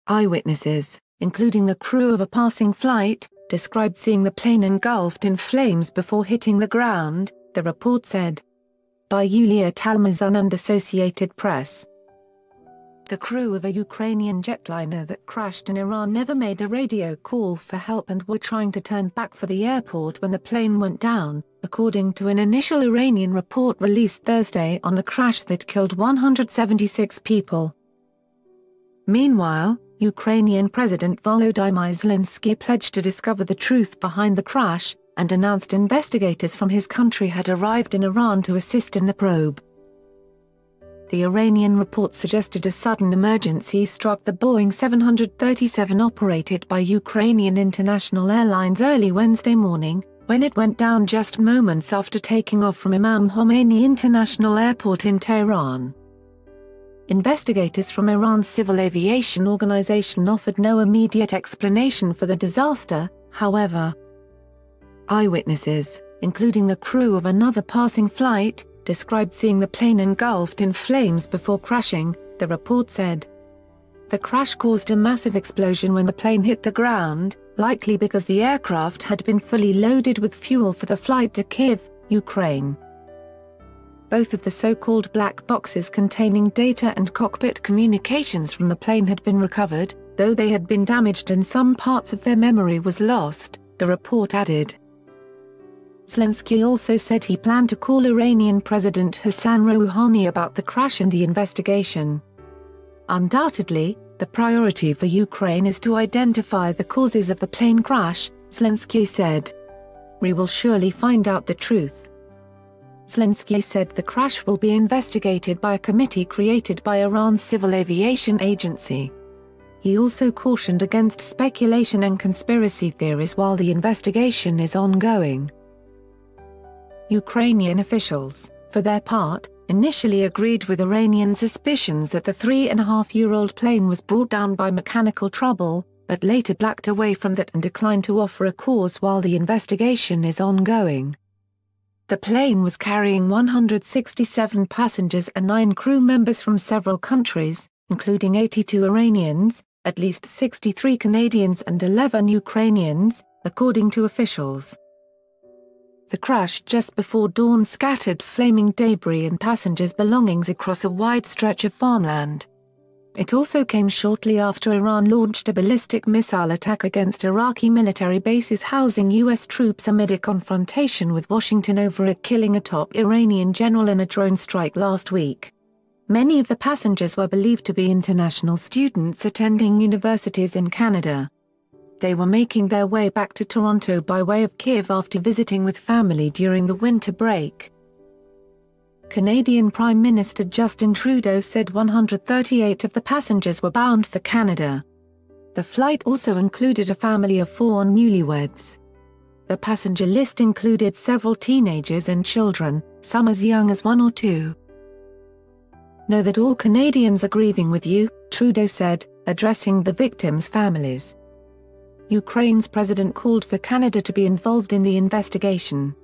Eyewitnesses, including the crew of a passing flight, described seeing the plane engulfed in flames before hitting the ground, the report said. By Yulia Talmazan and Associated Press. The crew of a Ukrainian jetliner that crashed in Iran never made a radio call for help and were trying to turn back for the airport when the plane went down, according to an initial Iranian report released Thursday on the crash that killed 176 people. Meanwhile, Ukrainian President Volodymyr Zelensky pledged to discover the truth behind the crash, and announced investigators from his country had arrived in Iran to assist in the probe. The Iranian report suggested a sudden emergency struck the Boeing 737 operated by Ukrainian International Airlines early Wednesday morning, when it went down just moments after taking off from Imam Khomeini International Airport in Tehran. Investigators from Iran's Civil Aviation Organization offered no immediate explanation for the disaster, however. Eyewitnesses, including the crew of another passing flight, described seeing the plane engulfed in flames before crashing, the report said. The crash caused a massive explosion when the plane hit the ground, likely because the aircraft had been fully loaded with fuel for the flight to Kyiv, Ukraine. Both of the so-called black boxes containing data and cockpit communications from the plane had been recovered, though they had been damaged and some parts of their memory was lost, the report added. Zelensky also said he planned to call Iranian President Hassan Rouhani about the crash and the investigation. Undoubtedly, the priority for Ukraine is to identify the causes of the plane crash, Zelensky said. We will surely find out the truth. Zelensky said the crash will be investigated by a committee created by Iran's Civil Aviation Agency. He also cautioned against speculation and conspiracy theories while the investigation is ongoing. Ukrainian officials, for their part, initially agreed with Iranian suspicions that the 3.5-year-old plane was brought down by mechanical trouble, but later backed away from that and declined to offer a cause while the investigation is ongoing. The plane was carrying 167 passengers and 9 crew members from several countries, including 82 Iranians, at least 63 Canadians and 11 Ukrainians, according to officials. The crash just before dawn scattered flaming debris and passengers' belongings across a wide stretch of farmland. It also came shortly after Iran launched a ballistic missile attack against Iraqi military bases housing U.S. troops amid a confrontation with Washington over it killing a top Iranian general in a drone strike last week. Many of the passengers were believed to be international students attending universities in Canada. They were making their way back to Toronto by way of Kyiv after visiting with family during the winter break. Canadian Prime Minister Justin Trudeau said 138 of the passengers were bound for Canada. The flight also included a family of 4 newlyweds. The passenger list included several teenagers and children, some as young as 1 or 2. Know that all Canadians are grieving with you, Trudeau said, addressing the victims' families. Ukraine's president called for Canada to be involved in the investigation.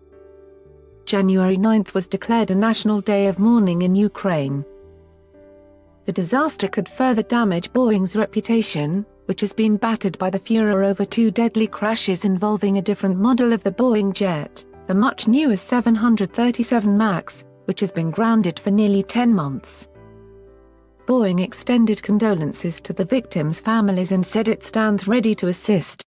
January 9 was declared a national day of mourning in Ukraine. The disaster could further damage Boeing's reputation, which has been battered by the furor over 2 deadly crashes involving a different model of the Boeing jet, the much newer 737 MAX, which has been grounded for nearly 10 months. Boeing extended condolences to the victims' families and said it stands ready to assist.